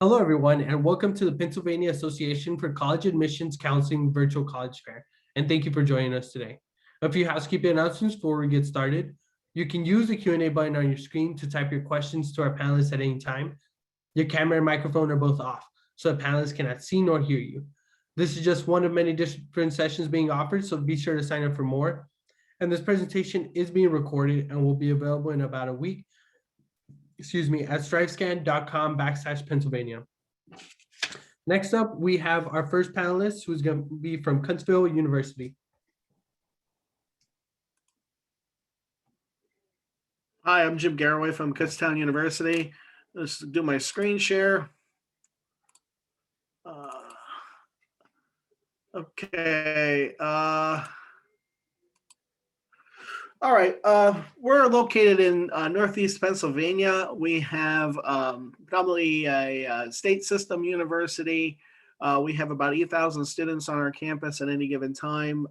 Hello, everyone, and welcome to the Pennsylvania Association for College Admissions Counseling Virtual College Fair. And thank you for joining us today. A few housekeeping announcements before we get started. You can use the Q&A button on your screen to type your questions to our panelists at any time. Your camera and microphone are both off, so the panelists cannot see nor hear you. This is just one of many different sessions being offered, so be sure to sign up for more. And this presentation is being recorded and will be available in about a week at strivescan.com/Pennsylvania. Next up, we have our first panelist, who's going to be from Kutztown University. Hi, I'm Jim Garraway from Kutztown University. Let's do my screen share. Okay. All right. We're located in Northeast Pennsylvania. We have predominantly a state system university. We have about 8,000 students on our campus at any given time.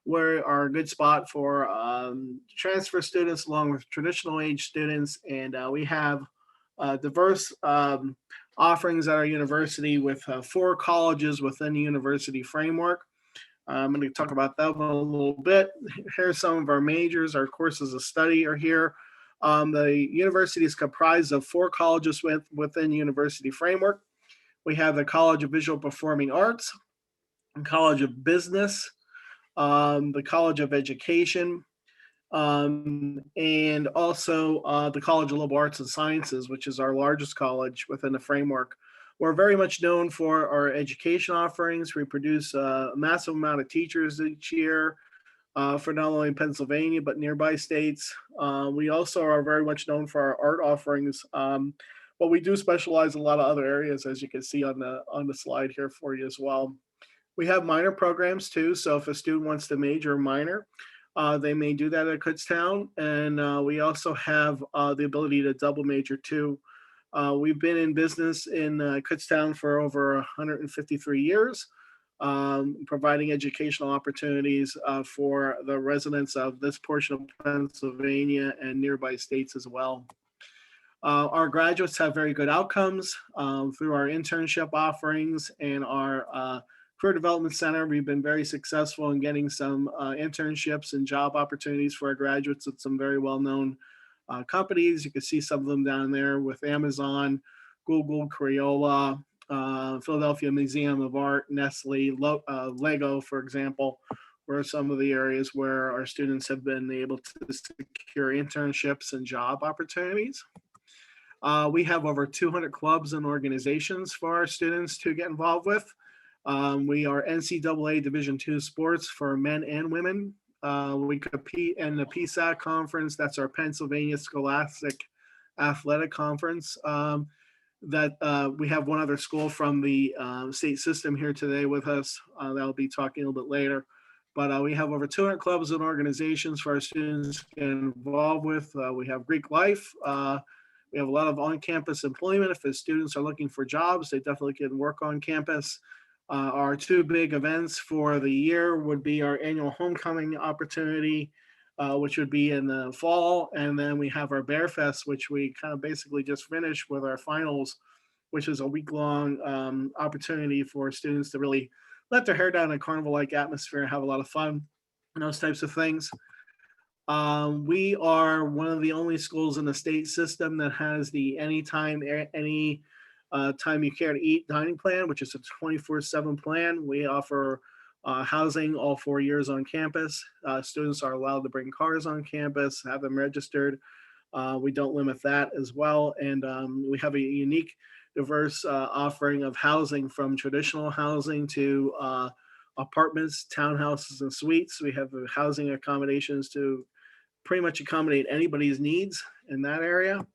We are a good spot for transfer students along with traditional age students. And we have diverse offerings at our university with 4 colleges within the university framework. I'm going to talk about that a little bit. Here's some of our majors. Our courses of study are here. The university is comprised of 4 colleges within the university framework. We have the College of Visual Performing Arts, the College of Business, the College of Education, and also the College of Liberal Arts and Sciences, which is our largest college within the framework. We're very much known for our education offerings. We produce a massive amount of teachers each year for not only Pennsylvania, but nearby states. We also are very much known for our art offerings, but we do specialize in a lot of other areas, as you can see on the slide here for you as well. We have minor programs too, so if a student wants to major or minor, they may do that at Kutztown, and we also have the ability to double major too. We've been in business in Kutztown for over 153 years, providing educational opportunities for the residents of this portion of Pennsylvania and nearby states as well. Our graduates have very good outcomes through our internship offerings and our Career Development Center. We've been very successful in getting some internships and job opportunities for our graduates at some very well-known companies. You can see some of them down there with Amazon, Google, Crayola, Philadelphia Museum of Art, Nestle, Lego, for example, were some of the areas where our students have been able to secure internships and job opportunities. We have over 200 clubs and organizations for our students to get involved with. We are NCAA Division II sports for men and women. We compete in the PACAC conference. That's our Pennsylvania Scholastic Athletic Conference. We have one other school from the state system here today with us that I'll be talking a little bit later. But we have over 200 clubs and organizations for our students to get involved with. We have Greek life. We have a lot of on-campus employment. If the students are looking for jobs, they definitely can work on campus. Our 2 big events for the year would be our annual homecoming opportunity, which would be in the fall. And then we have our Bear Fest, which we kind of basically just finished with our finals, which is a week-long opportunity for students to really let their hair down in a carnival-like atmosphere and have a lot of fun and those types of things. We are one of the only schools in the state system that has the anytime, any time you care to eat dining plan, which is a 24/7 plan. We offer housing all 4 years on campus. Students are allowed to bring cars on campus, have them registered. We don't limit that as well. And we have a unique, diverse offering of housing, from traditional housing to apartments, townhouses, and suites. We have housing accommodations to pretty much accommodate anybody's needs in that area.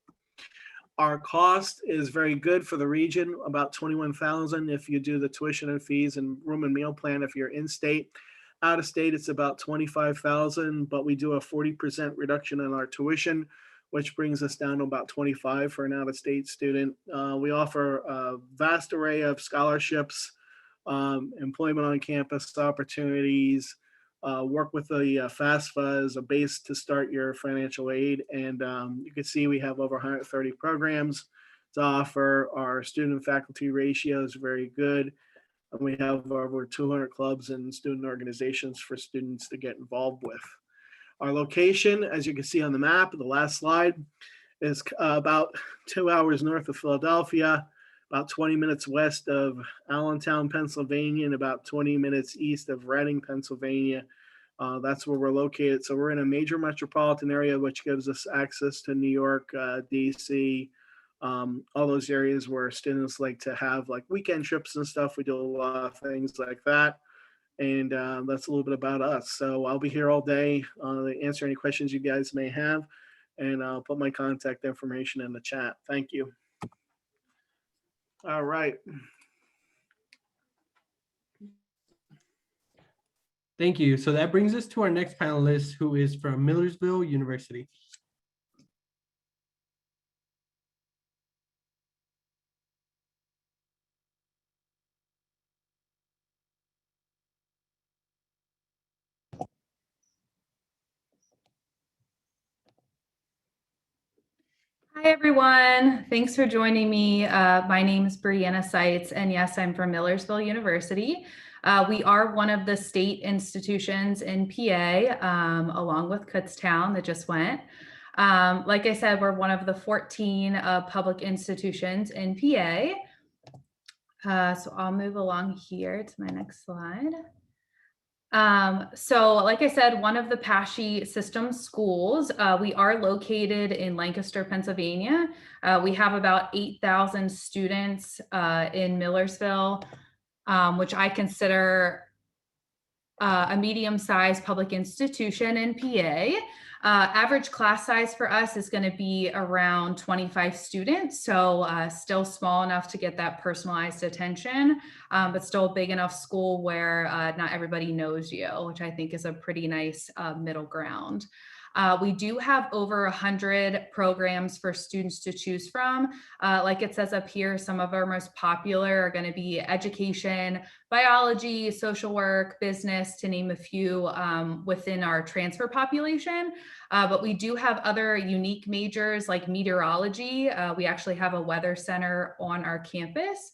Our cost is very good for the region, about $21,000 if you do the tuition and fees and room and meal plan if you're in state. Out of state, it's about $25,000, but we do a 40% reduction in our tuition, which brings us down to about $25,000 for an out-of-state student. We offer a vast array of scholarships, employment on campus opportunities, work with the FAFSA as a base to start your financial aid. And you can see we have over 130 programs to offer. Our student and faculty ratio is very good. And we have over 200 clubs and student organizations for students to get involved with. Our location, as you can see on the map, the last slide, is about 2 hours north of Philadelphia, about 20 minutes west of Allentown, Pennsylvania, and about 20 minutes east of Reading, Pennsylvania. That's where we're located. So we're in a major metropolitan area, which gives us access to New York, DC, all those areas where students like to have like weekend trips and stuff. We do a lot of things like that. And that's a little bit about us. So I'll be here all day to answer any questions you guys may have. And I'll put my contact information in the chat. Thank you. All right. Thank you. So that brings us to our next panelist, who is from Millersville University. Hi, everyone. Thanks for joining me. My name is Brianna Seitz, and yes, I'm from Millersville University. We are one of the state institutions in PA, along with Kutztown that just went. Like I said, we're one of the 14 public institutions in PA. So I'll move along here to my next slide. So like I said, one of the PACAC system schools, we are located in Lancaster, Pennsylvania. We have about 8,000 students in Millersville, which I consider a medium-sized public institution in PA. Average class size for us is going to be around 25 students, so still small enough to get that personalized attention, but still a big enough school where not everybody knows you, which I think is a pretty nice middle ground. We do have over 100 programs for students to choose from. Like it says up here, some of our most popular are going to be education, biology, social work, business, to name a few within our transfer population. But we do have other unique majors like meteorology. We actually have a weather center on our campus,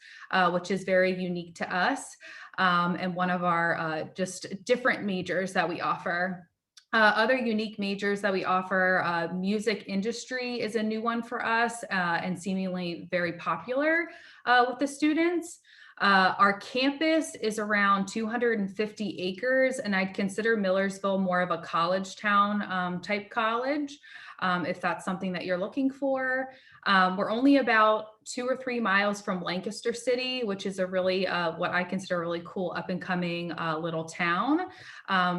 which is very unique to us, and one of our just different majors that we offer. Other unique majors that we offer, music industry is a new one for us and seemingly very popular with the students. Our campus is around 250 acres, and I'd consider Millersville more of a college town type college, if that's something that you're looking for. We're only about 2 or 3 miles from Lancaster City, which is a really, what I consider a really cool up and coming little town.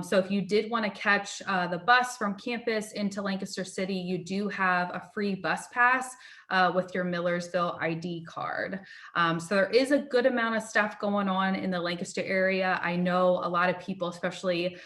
So if you did want to catch the bus from campus into Lancaster City, you do have a free bus pass with your Millersville ID card. So there is a good amount of stuff going on in the Lancaster area. I know a lot of people, especially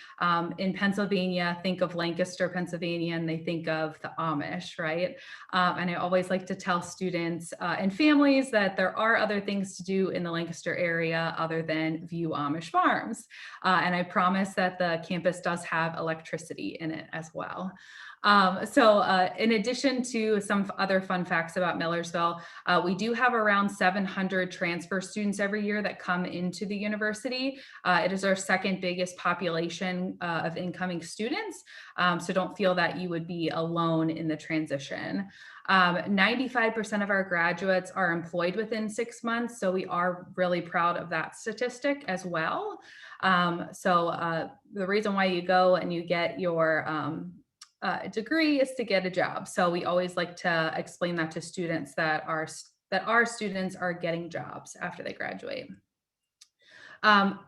in Pennsylvania, think of Lancaster, Pennsylvania, and they think of the Amish, right? And I always like to tell students and families that there are other things to do in the Lancaster area other than view Amish farms. And I promise that the campus does have electricity in it as well. So in addition to some other fun facts about Millersville, we do have around 700 transfer students every year that come into the university. It is our second biggest population of incoming students. So don't feel that you would be alone in the transition. 95% of our graduates are employed within 6 months. So we are really proud of that statistic as well. The reason why you go and you get your degree is to get a job. So we always like to explain that to students that our students are getting jobs after they graduate.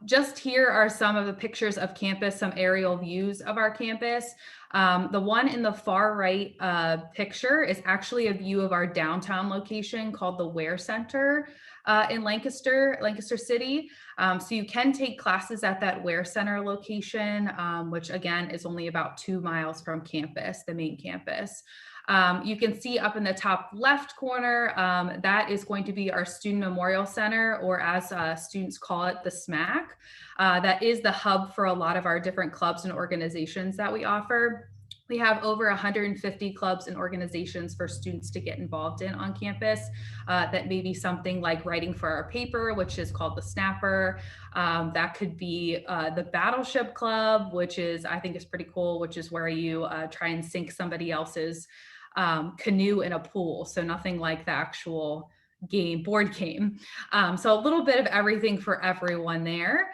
Just here are some of the pictures of campus, some aerial views of our campus. The one in the far right picture is actually a view of our downtown location called the Ware Center in Lancaster City. So you can take classes at that Ware Center location, which again is only about 2 miles from campus, the main campus. You can see up in the top left corner, that is going to be our Student Memorial Center, or as students call it, the SMAC. That is the hub for a lot of our different clubs and organizations that we offer. We have over 150 clubs and organizations for students to get involved in on campus. That may be something like writing for our paper, which is called the Snapper. That could be the Battleship Club, which is, I think is pretty cool, which is where you try and sink somebody else's canoe in a pool. So nothing like the actual board game. So a little bit of everything for everyone there.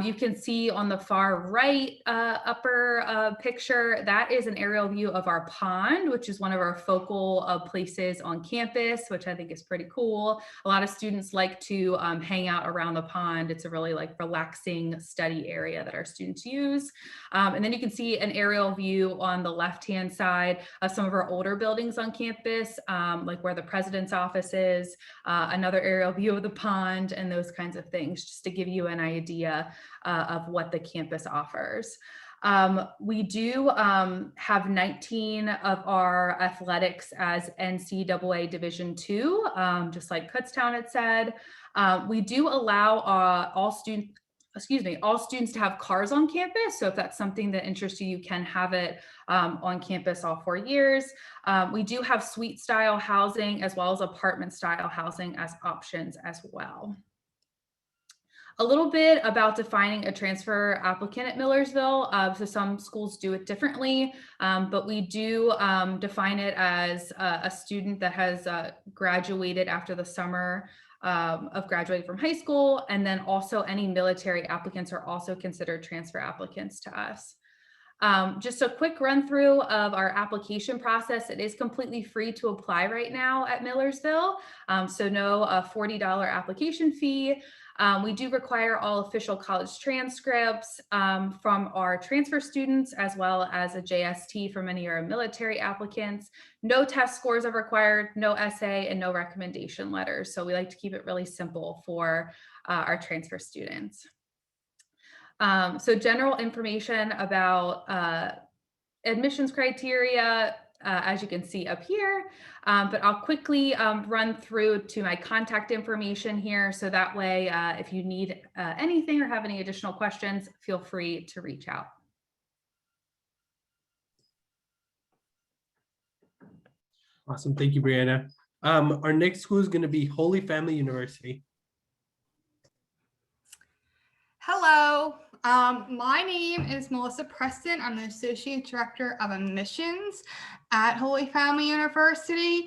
You can see on the far right upper picture, that is an aerial view of our pond, which is one of our focal places on campus, which I think is pretty cool. A lot of students like to hang out around the pond. It's a really like relaxing study area that our students use. And then you can see an aerial view on the left-hand side of some of our older buildings on campus, like where the president's office is, another aerial view of the pond, and those kinds of things, just to give you an idea of what the campus offers. We do have 19 of our athletics as NCAA Division II, just like Kutztown had said. We do allow all students to have cars on campus. So if that's something that interests you, you can have it on campus all 4 years. We do have suite style housing as well as apartment style housing as options as well. A little bit about defining a transfer applicant at Millersville. So some schools do it differently, but we do define it as a student that has graduated after the summer of graduating from high school, and then also any military applicants are also considered transfer applicants to us. Just a quick run through of our application process. It is completely free to apply right now at Millersville, so no $40 application fee. We do require all official college transcripts from our transfer students, as well as a JST for many of our military applicants. No test scores are required, no essay, and no recommendation letters. So we like to keep it really simple for our transfer students. So general information about admissions criteria, as you can see up here, but I'll quickly run through to my contact information here. So that way, if you need anything or have any additional questions, feel free to reach out. Awesome. Thank you, Brianna. Our next school is going to be Holy Family University. Hello, my name is Melissa Preston. I'm the Associate Director of Admissions at Holy Family University.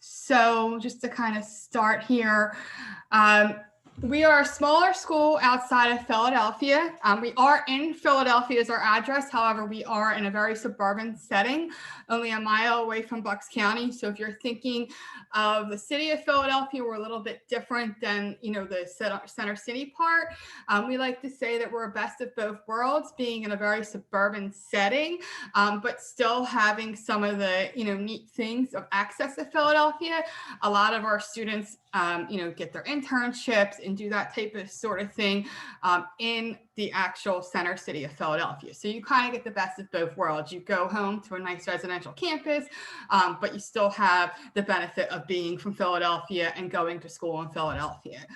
So just to kind of start here, we are a smaller school outside of Philadelphia. We are in Philadelphia as our address. However, we are in a very suburban setting, only a mile away from Bucks County. So if you're thinking of the city of Philadelphia, we're a little bit different than, you know, the center city part. We like to say that we're a best of both worlds, being in a very suburban setting, but still having some of the, you know, neat things of access to Philadelphia. A lot of our students, you know, get their internships and do that type of sort of thing in the actual center city of Philadelphia. So you kind of get the best of both worlds. You go home to a nice residential campus, but you still have the benefit of being from Philadelphia and going to school in Philadelphia.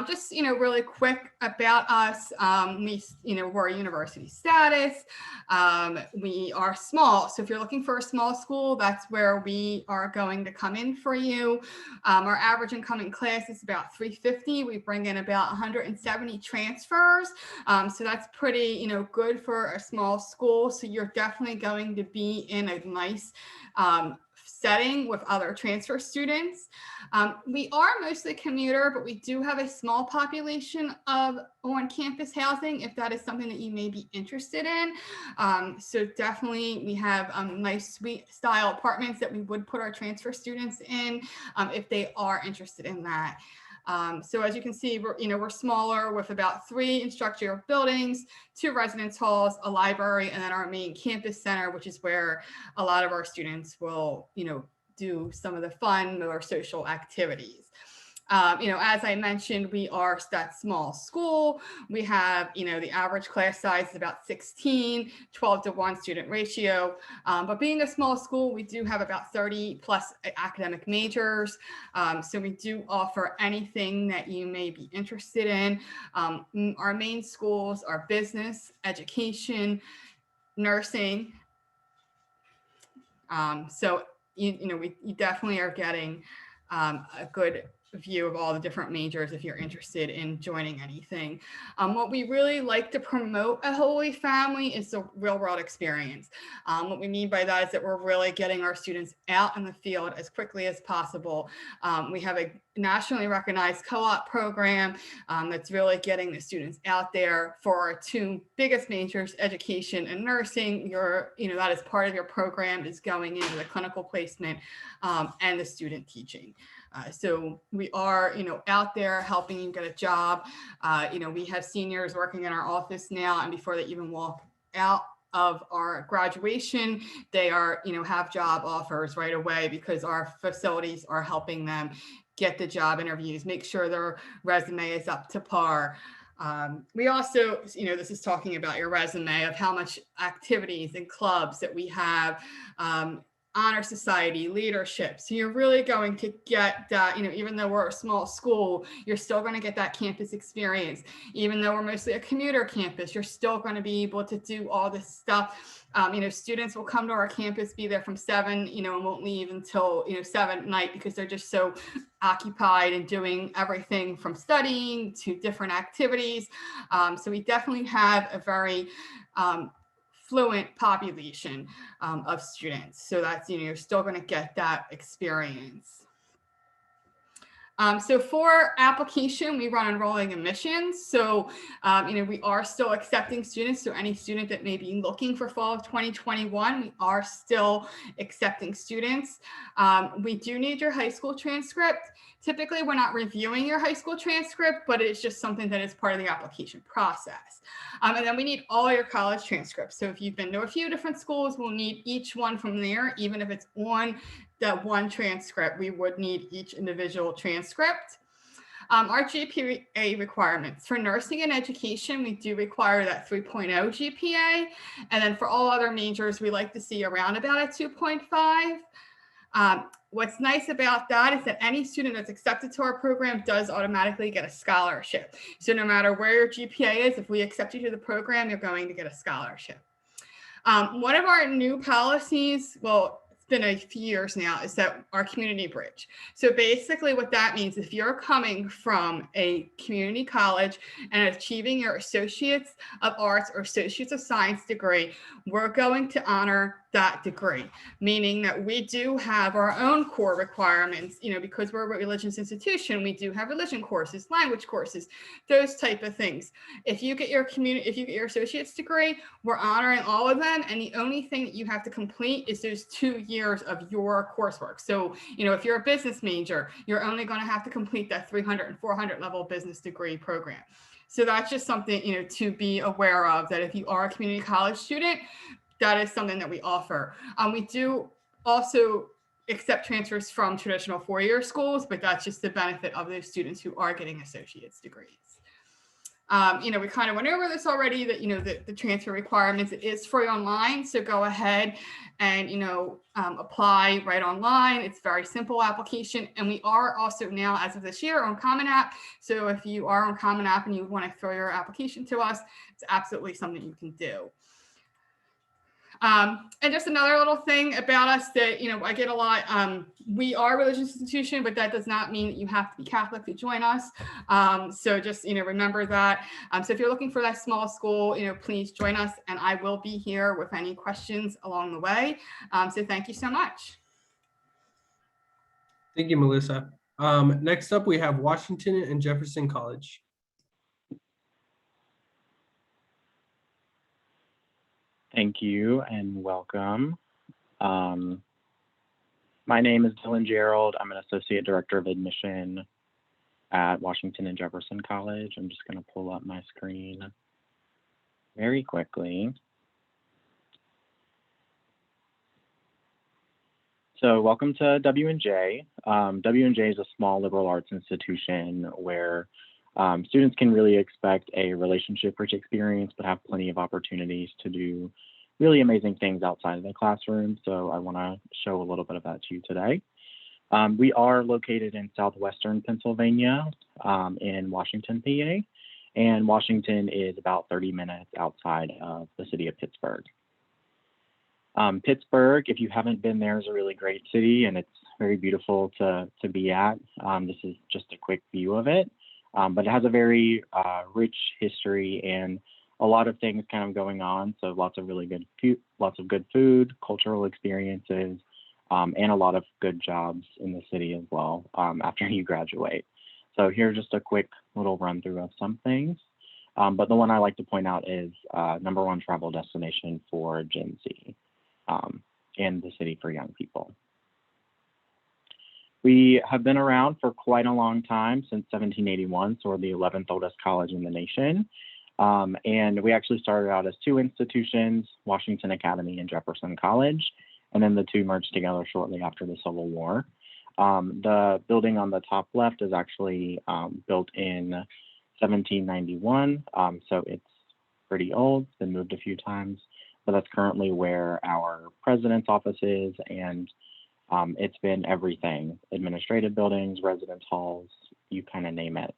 Just, you know, really quick about us. We're a university status. We are small. So if you're looking for a small school, that's where we are going to come in for you. Our average incoming class is about 350. We bring in about 170 transfers. So that's pretty, you know, good for a small school. So you're definitely going to be in a nice setting with other transfer students. We are mostly commuter, but we do have a small population of on-campus housing if that is something that you may be interested in. So definitely we have nice suite style apartments that we would put our transfer students in if they are interested in that. So as you can see, we're smaller with about 3 instructional buildings, 2 residence halls, a library, and then our main campus center, which is where a lot of our students will, you know, do some of the fun or social activities. As I mentioned, we are that small school. We have, the average class size is about 16, 12-to-1 student ratio. But being a small school, we do have about 30 plus academic majors. So we do offer anything that you may be interested in. Our main schools are business, education, nursing, So, you definitely are getting a good view of all the different majors if you're interested in joining anything. What we really like to promote at Holy Family is the real world experience. What we mean by that is that we're really getting our students out in the field as quickly as possible. We have a nationally recognized co-op program that's really getting the students out there for our two biggest majors, education and nursing. That is part of your program is going into the clinical placement and the student teaching. So we are, out there helping you get a job. We have seniors working in our office now, and before they even walk out of our graduation, they are, have job offers right away because our facilities are helping them get the job interviews, make sure their resume is up to par. We also, this is talking about your resume of how much activities and clubs that we have, honor society, leadership. So you're really going to get that, even though we're a small school, you're still going to get that campus experience. Even though we're mostly a commuter campus, you're still going to be able to do all this stuff. Students will come to our campus, be there from 7, and won't leave until, 7 at night because they're just so occupied and doing everything from studying to different activities. So we definitely have a very fluent population of students. So that's, you're still going to get that experience. So for application, we run enrolling admissions. So, we are still accepting students. So any student that may be looking for fall of 2021, we are still accepting students. We do need your high school transcript. Typically, we're not reviewing your high school transcript, but it's just something that is part of the application process. And then we need all your college transcripts. So if you've been to a few different schools, we'll need each one from there, even if it's on that one transcript, we would need each individual transcript. Our GPA requirements for nursing and education, we do require that 3.0 GPA. And then for all other majors, we like to see around about a 2.5. What's nice about that is that any student that's accepted to our program does automatically get a scholarship. So no matter where your GPA is, if we accept you to the program, you're going to get a scholarship. One of our new policies, well, been a few years now, is that our community bridge. So basically what that means, if you're coming from a community college and achieving your Associates of Arts or Associates of Science degree, we're going to honor that degree, meaning that we do have our own core requirements, because we're a religious institution, we do have religion courses, language courses, those type of things. If you get your associate's degree, we're honoring all of them. And the only thing that you have to complete is those 2 years of your coursework. So, if you're a business major, you're only going to have to complete that 300 and 400 level business degree program. So that's just something, to be aware of, that if you are a community college student, that is something that we offer. We do also accept transfers from traditional four-year schools, but that's just the benefit of those students who are getting associate's degrees. We kind of went over this already, that, the transfer requirements is free online. So go ahead and, apply right online. It's very simple application. And we are also now, as of this year, on Common App. So if you are on Common App and you want to throw your application to us, it's absolutely something you can do. And just another little thing about us that, I get a lot, we are a religious institution, but that does not mean that you have to be Catholic to join us. So just, remember that. So if you're looking for that small school, please join us, and I will be here with any questions along the way. So thank you so much. Thank you, Melissa. Next up, we have Washington and Jefferson College. Thank you and welcome. My name is Dylan Gerald. I'm an Associate Director of Admission at Washington and Jefferson College. I'm just going to pull up my screen very quickly. So welcome to W&J. W&J is a small liberal arts institution where students can really expect a relationship-rich experience, but have plenty of opportunities to do really amazing things outside of the classroom. So I want to show a little bit of that to you today. We are located in southwestern Pennsylvania in Washington, PA, and Washington is about 30 minutes outside of the city of Pittsburgh. Pittsburgh, if you haven't been there, is a really great city, and it's very beautiful to be at. This is just a quick view of it, but it has a very rich history and a lot of things kind of going on. So lots of really good food, cultural experiences, and a lot of good jobs in the city as well after you graduate. So here's just a quick little run through of some things. But the one I like to point out is #1 travel destination for Gen Z and the city for young people. We have been around for quite a long time, since 1781, so we're the 11th oldest college in the nation. And we actually started out as 2 institutions, Washington Academy and Jefferson College, and then the 2 merged together shortly after the Civil War. The building on the top left is actually built in 1791, so it's pretty old, it's been moved a few times, but that's currently where our president's office is, and it's been everything: administrative buildings, residence halls, you kind of name it.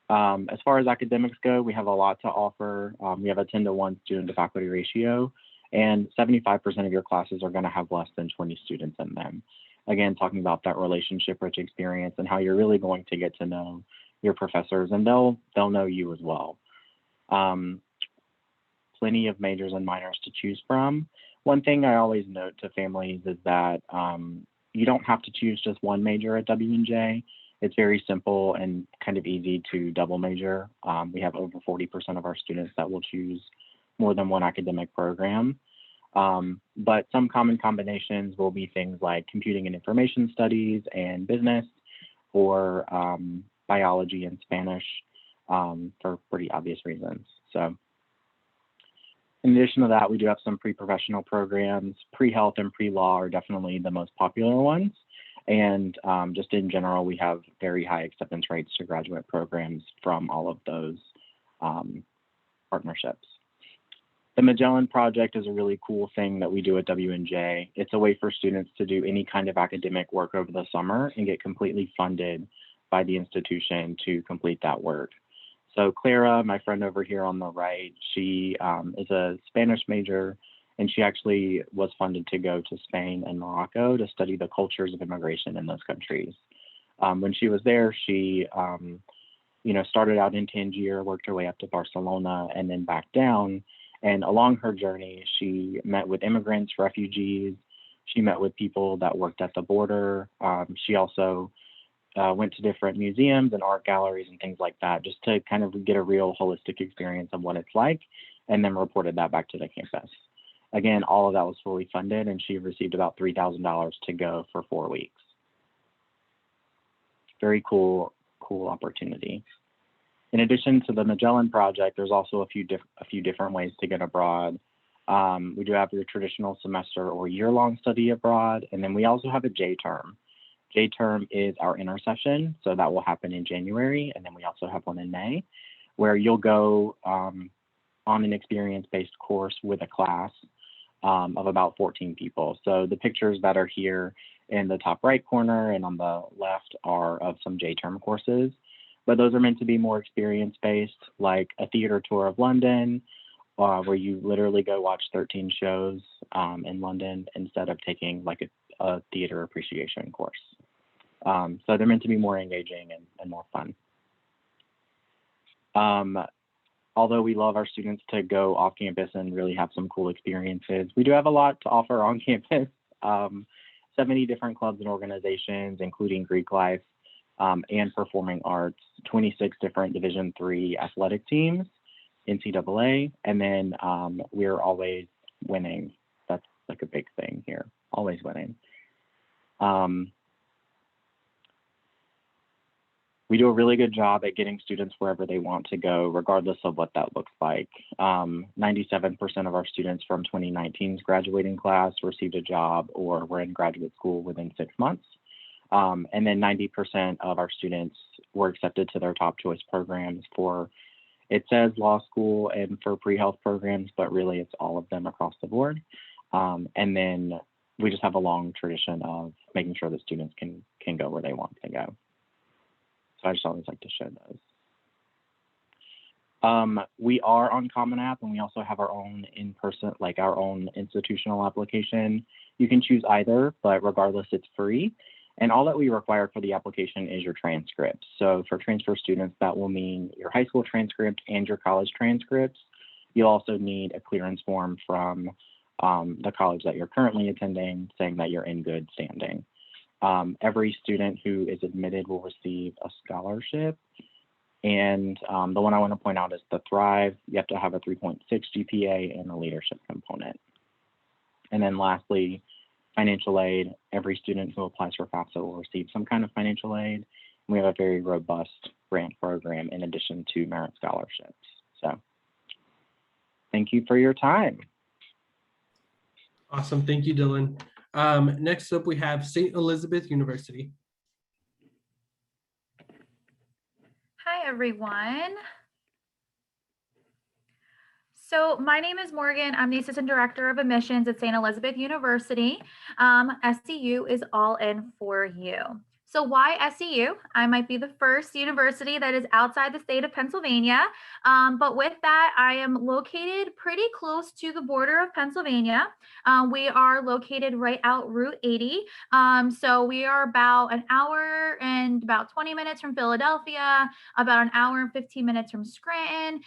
As far as academics go, we have a lot to offer. We have a 10-to-1 student to faculty ratio, and 75% of your classes are going to have less than 20 students in them. Again, talking about that relationship-rich experience and how you're really going to get to know your professors, and they'll know you as well. Plenty of majors and minors to choose from. One thing I always note to families is that you don't have to choose just one major at W&J. It's very simple and kind of easy to double major. We have over 40% of our students that will choose more than one academic program. But some common combinations will be things like computing and information studies and business, or biology and Spanish, for pretty obvious reasons. So in addition to that, we do have some pre-professional programs. Pre-health and pre-law are definitely the most popular ones. And just in general, we have very high acceptance rates to graduate programs from all of those partnerships. The Magellan Project is a really cool thing that we do at W&J. It's a way for students to do any kind of academic work over the summer and get completely funded by the institution to complete that work. So Clara, my friend over here on the right, she is a Spanish major, and she actually was funded to go to Spain and Morocco to study the cultures of immigration in those countries. When she was there, she started out in Tangier, worked her way up to Barcelona, and then back down. And along her journey, she met with immigrants, refugees. She met with people that worked at the border. She also went to different museums and art galleries and things like that, just to kind of get a real holistic experience of what it's like, and then reported that back to the campus. Again, all of that was fully funded, and she received about $3,000 to go for 4 weeks. Very cool opportunity. In addition to the Magellan Project, there's also a few different ways to get abroad. We do have your traditional semester or year-long study abroad, and then we also have a J-term. J-term is our intercession, so that will happen in January, and then we also have one in May, where you'll go on an experience-based course with a class of about 14 people. So the pictures that are here in the top right corner and on the left are of some J-term courses, but those are meant to be more experience-based, like a theater tour of London, where you literally go watch 13 shows in London instead of taking like a theater appreciation course. So they're meant to be more engaging and more fun. Although we love our students to go off campus and really have some cool experiences, we do have a lot to offer on campus. 70 different clubs and organizations, including Greek life and performing arts, 26 different Division III athletic teams, NCAA, and then we're always winning. That's like a big thing here, always winning. We do a really good job at getting students wherever they want to go, regardless of what that looks like. 97% of our students from 2019's graduating class received a job or were in graduate school within 6 months. And then 90% of our students were accepted to their top choice programs for, it says law school and for pre-health programs, but really it's all of them across the board. And then we just have a long tradition of making sure that students can go where they want to go. So I just always like to show those. We are on Common App, and we also have our own in-person, like our own institutional application. You can choose either, but regardless, it's free. And all that we require for the application is your transcript. So for transfer students, that will mean your high school transcript and your college transcripts. You'll also need a clearance form from the college that you're currently attending, saying that you're in good standing. Every student who is admitted will receive a scholarship. And the one I want to point out is the Thrive. You have to have a 3.6 GPA and a leadership component. And then lastly, financial aid. Every student who applies for FAFSA will receive some kind of financial aid. We have a very robust grant program in addition to merit scholarships. So thank you for your time. Awesome. Thank you, Dylan. Next up, we have St. Elizabeth University. Hi, everyone. So my name is Morgan. I'm the Assistant Director of Admissions at St. Elizabeth University. SEU is all in for you. So why SEU? I might be the first university that is outside the state of Pennsylvania. But with that, I am located pretty close to the border of Pennsylvania. We are located right out Route 80. So we are about an hour and about 20 minutes from Philadelphia, about an hour and 15 minutes from Scranton.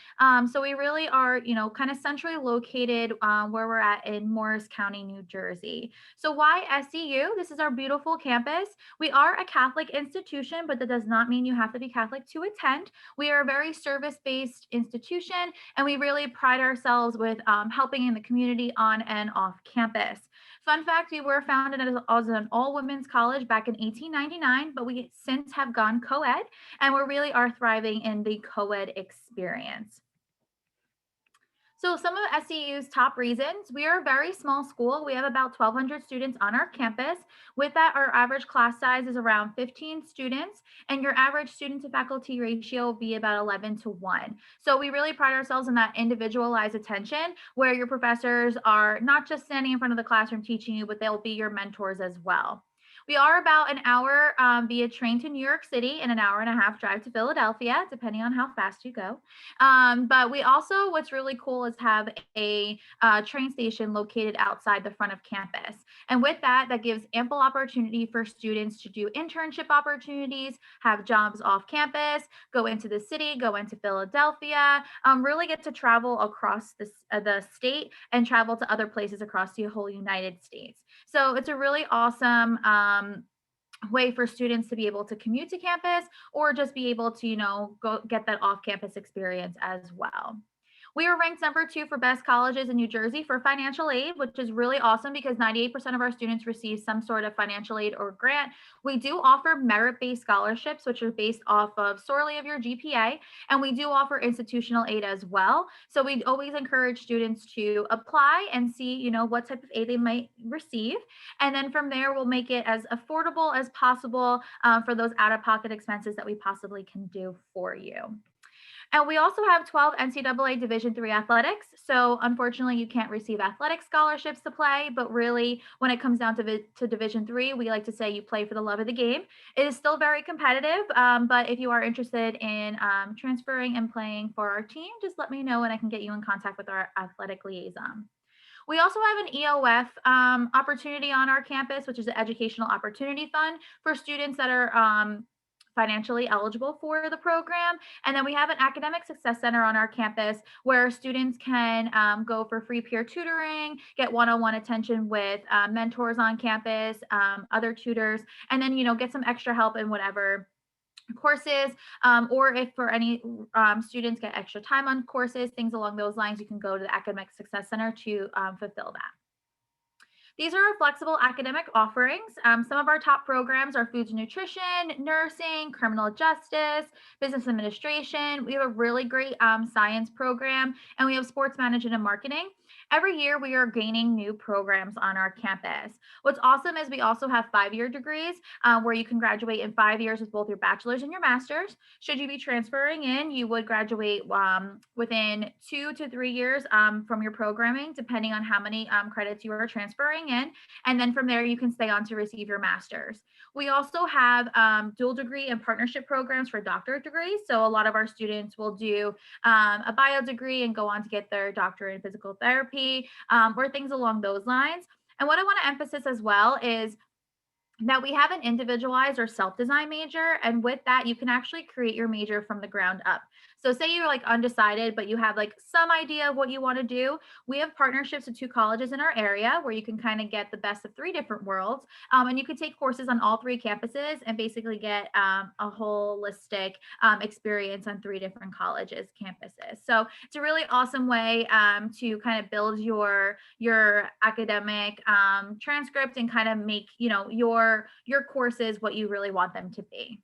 So we really are, kind of centrally located where we're at in Morris County, New Jersey. So why SEU? This is our beautiful campus. We are a Catholic institution, but that does not mean you have to be Catholic to attend. We are a very service-based institution, and we really pride ourselves with helping in the community on and off campus. Fun fact, we were founded as an all-women's college back in 1899, but we since have gone co-ed, and we really are thriving in the co-ed experience. So some of SEU's top reasons: we are a very small school. We have about 1,200 students on our campus. With that, our average class size is around 15 students, and your average student to faculty ratio will be about 11:1. So we really pride ourselves in that individualized attention, where your professors are not just standing in front of the classroom teaching you, but they'll be your mentors as well. We are about an hour via train to New York City and an hour and a half drive to Philadelphia, depending on how fast you go. But we also, what's really cool is have a train station located outside the front of campus. And with that, that gives ample opportunity for students to do internship opportunities, have jobs off campus, go into the city, go into Philadelphia, really get to travel across the state and travel to other places across the whole United States. So it's a really awesome way for students to be able to commute to campus or just be able to, go get that off-campus experience as well. We are ranked number 2 for best colleges in New Jersey for financial aid, which is really awesome because 98% of our students receive some sort of financial aid or grant. We do offer merit-based scholarships, which are based off of solely of your GPA, and we do offer institutional aid as well. So we always encourage students to apply and see, what type of aid they might receive. And then from there, we'll make it as affordable as possible for those out-of-pocket expenses that we possibly can do for you. And we also have 12 NCAA Division III athletics. So unfortunately, you can't receive athletic scholarships to play, but really when it comes down to Division III, we like to say you play for the love of the game. It is still very competitive, but if you are interested in transferring and playing for our team, just let me know and I can get you in contact with our athletic liaison. We also have an EOF opportunity on our campus, which is an Educational Opportunity Fund for students that are financially eligible for the program. And then we have an Academic Success Center on our campus where students can go for free peer tutoring, get one-on-one attention with mentors on campus, other tutors, and then, get some extra help in whatever courses, or if for any students get extra time on courses, things along those lines, you can go to the Academic Success Center to fulfill that. These are our flexible academic offerings. Some of our top programs are foods and nutrition, nursing, criminal justice, business administration. We have a really great science program, and we have sports management and marketing. Every year we are gaining new programs on our campus. What's awesome is we also have 5-year degrees where you can graduate in 5 years with both your bachelor's and your master's. Should you be transferring in, you would graduate within 2 to 3 years from your programming, depending on how many credits you are transferring in. And then from there, you can stay on to receive your master's. We also have dual degree and partnership programs for doctorate degrees. So a lot of our students will do a bio degree and go on to get their doctorate in physical therapy or things along those lines. And what I want to emphasize as well is that we have an individualized or self-design major. And with that, you can actually create your major from the ground up. So say you're like undecided, but you have like some idea of what you want to do. We have partnerships with 2 colleges in our area where you can kind of get the best of 3 different worlds. And you could take courses on all 3 campuses and basically get a holistic experience on 3 different colleges campuses. So it's a really awesome way to kind of build your academic transcript and kind of make, you know, your courses what you really want them to be.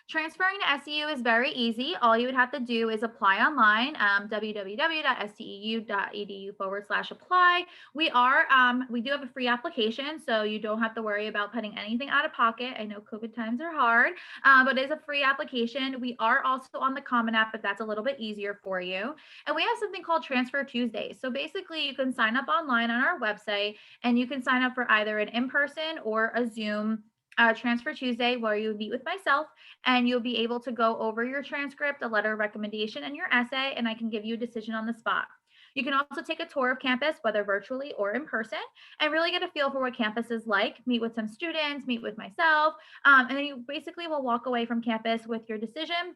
Transferring to SEU is very easy. All you would have to do is apply online, www.steu.edu/apply. We do have a free application, so you don't have to worry about putting anything out of pocket. I know COVID times are hard, but it is a free application. We are also on the Common App, but that's a little bit easier for you. And we have something called Transfer Tuesdays. So basically, you can sign up online on our website, and you can sign up for either an in-person or a Zoom Transfer Tuesday, where you meet with myself and you'll be able to go over your transcript, a letter of recommendation, and your essay, and I can give you a decision on the spot. You can also take a tour of campus, whether virtually or in person, and really get a feel for what campus is like, meet with some students, meet with myself, and then you basically will walk away from campus with your decision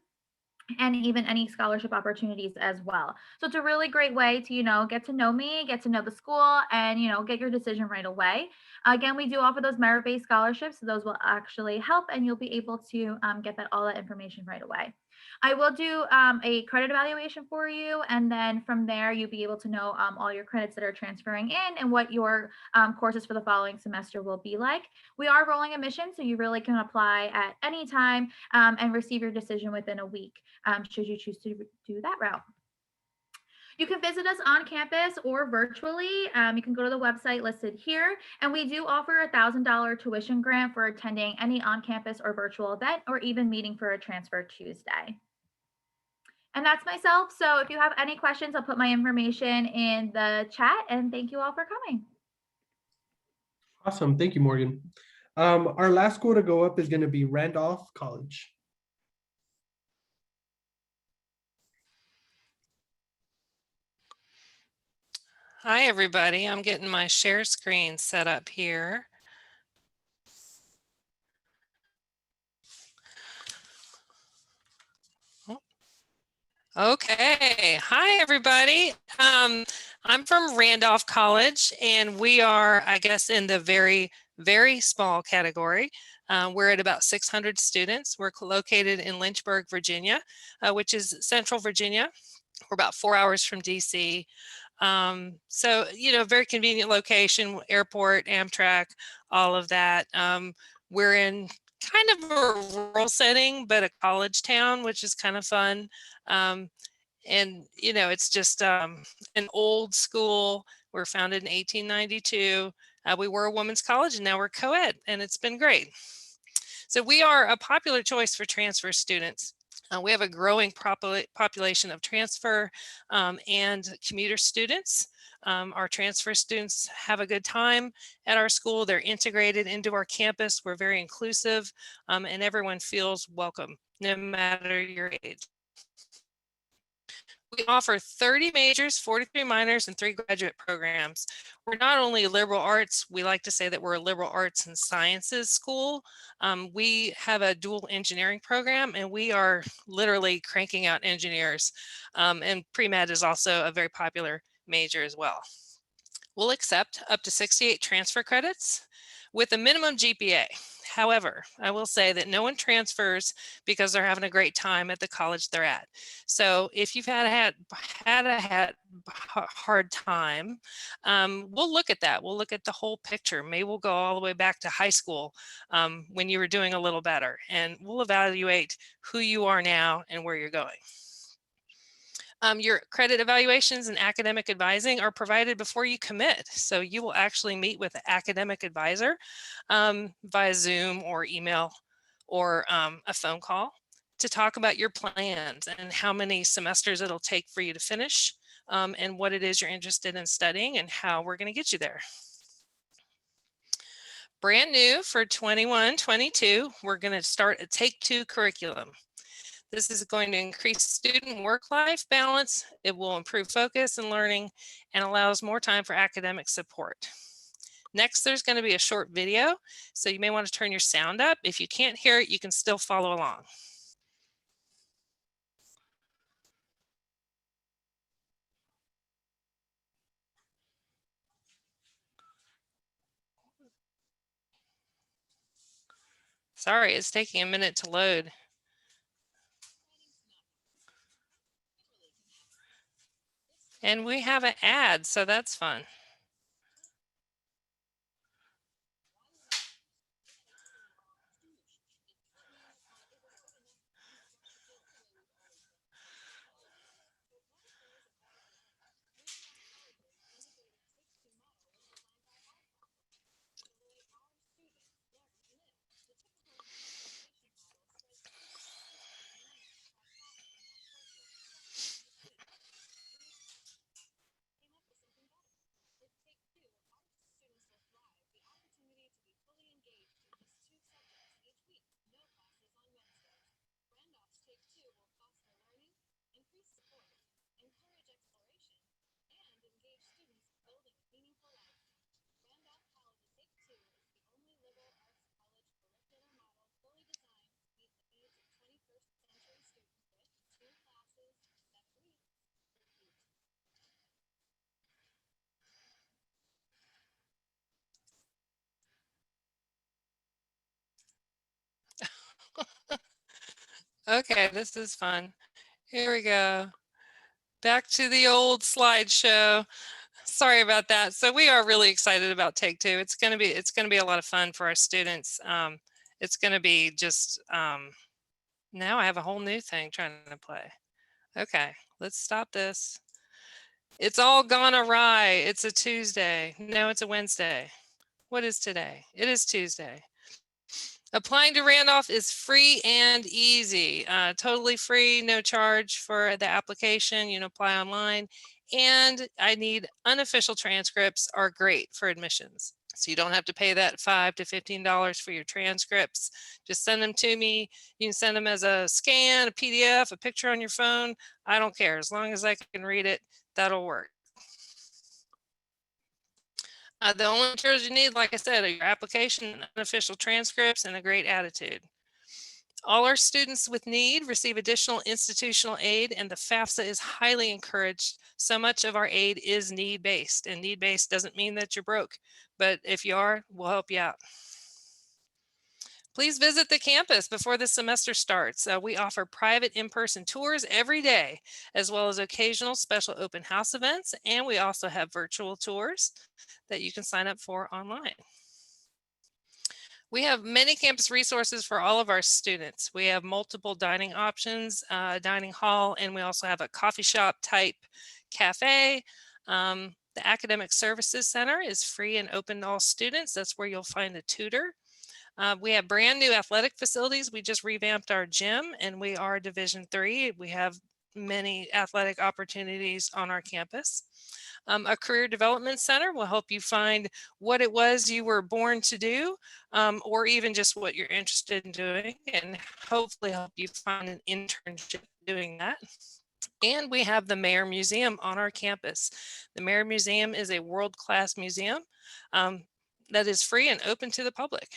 and even any scholarship opportunities as well. So it's a really great way to, you know, get to know me, get to know the school, and, you know, get your decision right away. Again, we do offer those merit-based scholarships, so those will actually help, and you'll be able to get all that information right away. I will do a credit evaluation for you, and then from there, you'll be able to know all your credits that are transferring in and what your courses for the following semester will be like. We are rolling admissions, so you really can apply at any time and receive your decision within a week, should you choose to do that route. You can visit us on campus or virtually. You can go to the website listed here, and we do offer a $1,000 tuition grant for attending any on-campus or virtual event, or even meeting for a Transfer Tuesday. And that's myself. So if you have any questions, I'll put my information in the chat, and thank you all for coming. Awesome. Thank you, Morgan. Our last school to go up is going to be Randolph College. Hi, everybody. I'm getting my share screen set up here. Okay. Hi, everybody. I'm from Randolph College, and we are, I guess, in the very, very small category. We're at about 600 students. We're located in Lynchburg, Virginia, which is Central Virginia. We're about 4 hours from DC. So, you know, very convenient location, airport, Amtrak, all of that. We're in kind of a rural setting, but a college town, which is kind of fun. And, you know, it's just an old school. We're founded in 1892. We were a women's college, and now we're co-ed, and it's been great. So we are a popular choice for transfer students. We have a growing population of transfer and commuter students. Our transfer students have a good time at our school. They're integrated into our campus. We're very inclusive, and everyone feels welcome, no matter your age. We offer 30 majors, 43 minors, and 3 graduate programs. We're not only liberal arts, we like to say that we're a liberal arts and sciences school. We have a dual engineering program, and we are literally cranking out engineers. And pre-med is also a very popular major as well. We'll accept up to 68 transfer credits with a minimum GPA. However, I will say that no one transfers because they're having a great time at the college they're at. So if you've had a hard time, we'll look at that. We'll look at the whole picture. Maybe we'll go all the way back to high school when you were doing a little better, and we'll evaluate who you are now and where you're going. Your credit evaluations and academic advising are provided before you commit. So you will actually meet with an academic advisor via Zoom or email or a phone call to talk about your plans and how many semesters it'll take for you to finish and what it is you're interested in studying and how we're going to get you there. Brand new for 21-22, we're going to start a Take Two curriculum. This is going to increase student work-life balance. It will improve focus and learning and allows more time for academic support. Next, there's going to be a short video, so you may want to turn your sound up. If you can't hear it, you can still follow along. Sorry, it's taking a minute to load. And we have an ad, so that's fun. Okay, this is fun. Here we go. Back to the old slideshow. Sorry about that. So we are really excited about Take Two. It's going to be a lot of fun for our students. It's going to be just now I have a whole new thing trying to play. Okay, let's stop this. It's all gone awry. It's a Tuesday. No, it's a Wednesday. What is today? It is Tuesday. Applying to Randolph is free and easy, totally free, no charge for the application. You can apply online, and I need unofficial transcripts are great for admissions. So you don't have to pay that $5 to $15 for your transcripts. Just send them to me. You can send them as a scan, a PDF, a picture on your phone. I don't care. As long as I can read it, that'll work. The only materials you need, like I said, are your application, unofficial transcripts, and a great attitude. All our students with need receive additional institutional aid, and the FAFSA is highly encouraged. So much of our aid is need-based, and need-based doesn't mean that you're broke, but if you are, we'll help you out. Please visit the campus before the semester starts. We offer private in-person tours every day, as well as occasional special open house events, and we also have virtual tours that you can sign up for online. We have many campus resources for all of our students. We have multiple dining options, dining hall, and we also have a coffee shop type cafe. The Academic Services Center is free and open to all students. That's where you'll find a tutor. We have brand new athletic facilities. We just revamped our gym, and we are Division III. We have many athletic opportunities on our campus. A career development center will help you find what it was you were born to do, or even just what you're interested in doing, and hopefully help you find an internship doing that. And we have the Mayer Museum on our campus. The Mayer Museum is a world-class museum that is free and open to the public.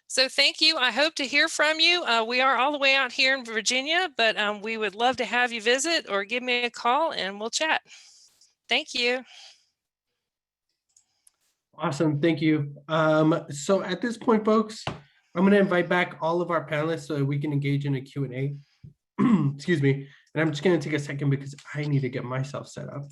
So thank you. I hope to hear from you. We are all the way out here in Virginia, but we would love to have you visit or give me a call and we'll chat. Thank you. Awesome, thank you. So at this point, folks, I'm going to invite back all of our panelists so we can engage in a Q&A. Excuse me. And I'm just going to take a second because I need to get myself set up.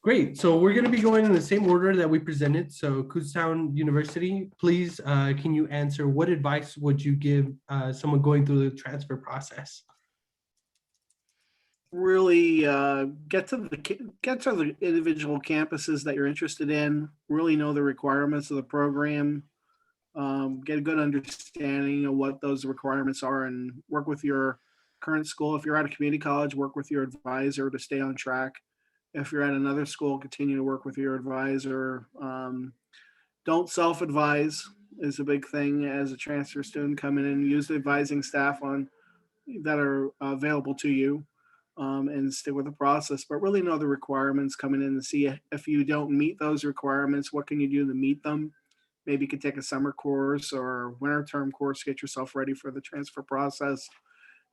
Great. So we're going to be going in the same order that we presented. So Kutztown University, please, can you answer what advice would you give someone going through the transfer process? Really get to the individual campuses that you're interested in. Really know the requirements of the program. Get a good understanding of what those requirements are, and work with your current school. If you're at a community college, work with your advisor to stay on track. If you're at another school, continue to work with your advisor. Don't self-advise is a big thing as a transfer student coming in. Use the advising staff that are available to you, and stick with the process. But really know the requirements coming in to see if you don't meet those requirements, what can you do to meet them? Maybe you could take a summer course or winter term course, get yourself ready for the transfer process.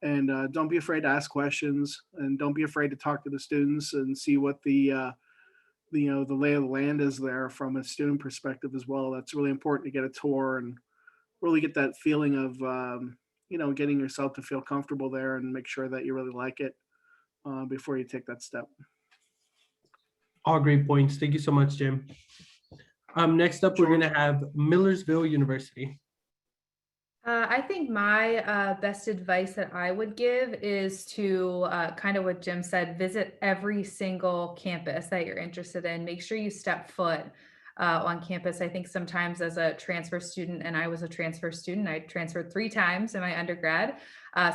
And don't be afraid to ask questions, and don't be afraid to talk to the students and see what the lay of the land is there from a student perspective as well. That's really important to get a tour and really get that feeling of getting yourself to feel comfortable there and make sure that you really like it before you take that step. All great points. Thank you so much, Jim. Next up, we're going to have Millersville University. I think my best advice that I would give is to kind of what Jim said, visit every single campus that you're interested in. Make sure you step foot on campus. I think sometimes as a transfer student, and I was a transfer student, I transferred 3 times in my undergrad.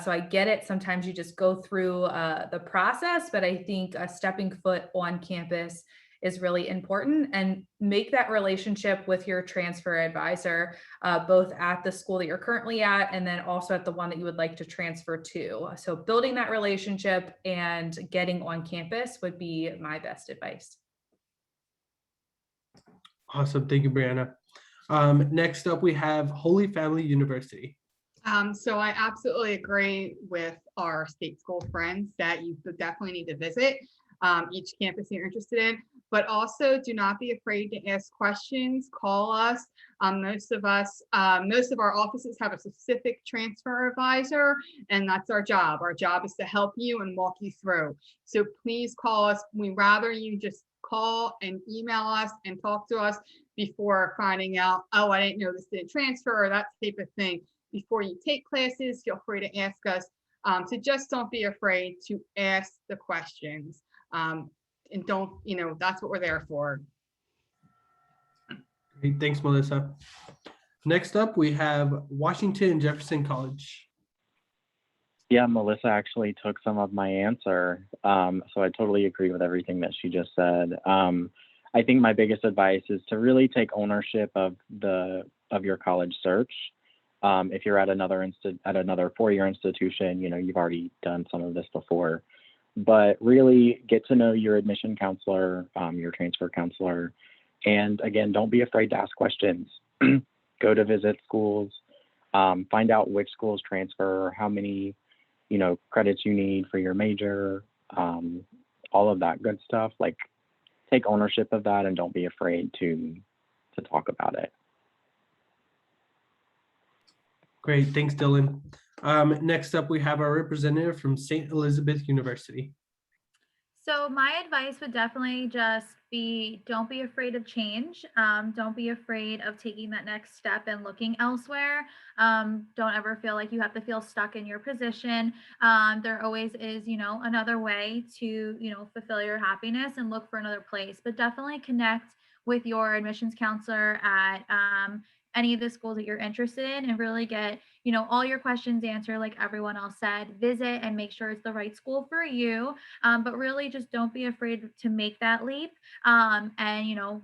So I get it. Sometimes you just go through the process, but I think stepping foot on campus is really important, and make that relationship with your transfer advisor, both at the school that you're currently at and then also at the one that you would like to transfer to. So building that relationship and getting on campus would be my best advice. Awesome. Thank you, Brianna. Next up, we have Holy Family University. So I absolutely agree with our state school friends that you definitely need to visit each campus you're interested in, but also do not be afraid to ask questions. Call us. Most of our offices have a specific transfer advisor, and that's our job. Our job is to help you and walk you through. So please call us. We'd rather you just call and email us and talk to us before finding out, oh, I didn't know this didn't transfer, or that type of thing. Before you take classes, feel free to ask us. So just don't be afraid to ask the questions. And don't, that's what we're there for. Great. Thanks, Melissa. Next up, we have Washington and Jefferson College. Yeah, Melissa actually took some of my answer. So I totally agree with everything that she just said. I think my biggest advice is to really take ownership of your college search. If you're at another 4-year institution, you've already done some of this before, but really get to know your admission counselor, your transfer counselor. And again, don't be afraid to ask questions. Go to visit schools, find out which schools transfer, how many, credits you need for your major, all of that good stuff. Like, take ownership of that and don't be afraid to talk about it. Great. Thanks, Dylan. Next up, we have our representative from St. Elizabeth University. So my advice would definitely just be, don't be afraid of change. Don't be afraid of taking that next step and looking elsewhere. Don't ever feel like you have to feel stuck in your position. There always is, another way to, fulfill your happiness and look for another place, but definitely connect with your admissions counselor at any of the schools that you're interested in, and really get, all your questions answered. Like everyone else said, visit and make sure it's the right school for you. But really just don't be afraid to make that leap. And,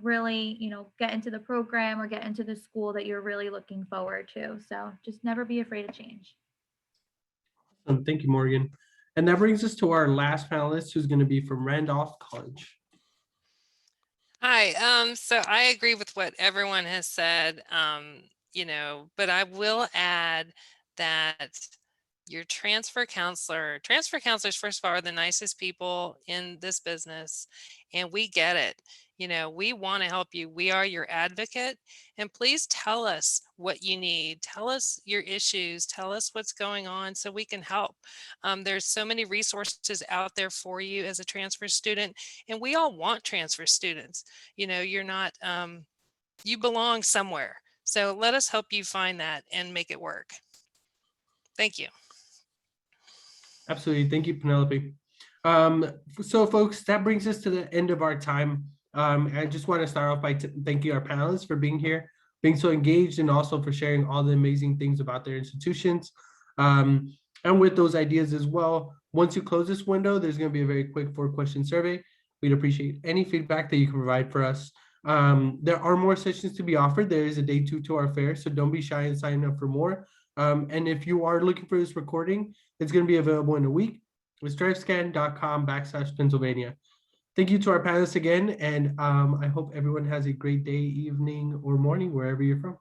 really, get into the program or get into the school that you're really looking forward to. So just never be afraid of change. Thank you, Morgan. And that brings us to our last panelist, who's going to be from Randolph College. Hi, so I agree with what everyone has said, but I will add that your transfer counselors, first of all, are the nicest people in this business, and we get it. You know, we want to help you. We are your advocate. And please tell us what you need. Tell us your issues. Tell us what's going on so we can help. There's so many resources out there for you as a transfer student. And we all want transfer students. You know, you're not, you belong somewhere. So let us help you find that and make it work. Thank you. Absolutely. Thank you, Penelope. So folks, that brings us to the end of our time. I just want to start off by thanking our panelists for being here, being so engaged, and also for sharing all the amazing things about their institutions. And with those ideas as well, once you close this window, there's going to be a very quick 4-question survey. We'd appreciate any feedback that you can provide for us. There are more sessions to be offered. There is a day 2 to our fair, so don't be shy and sign up for more. And if you are looking for this recording, it's going to be available in a week with strivescan.com/Pennsylvania. Thank you to our panelists again, and I hope everyone has a great day, evening, or morning, wherever you're from.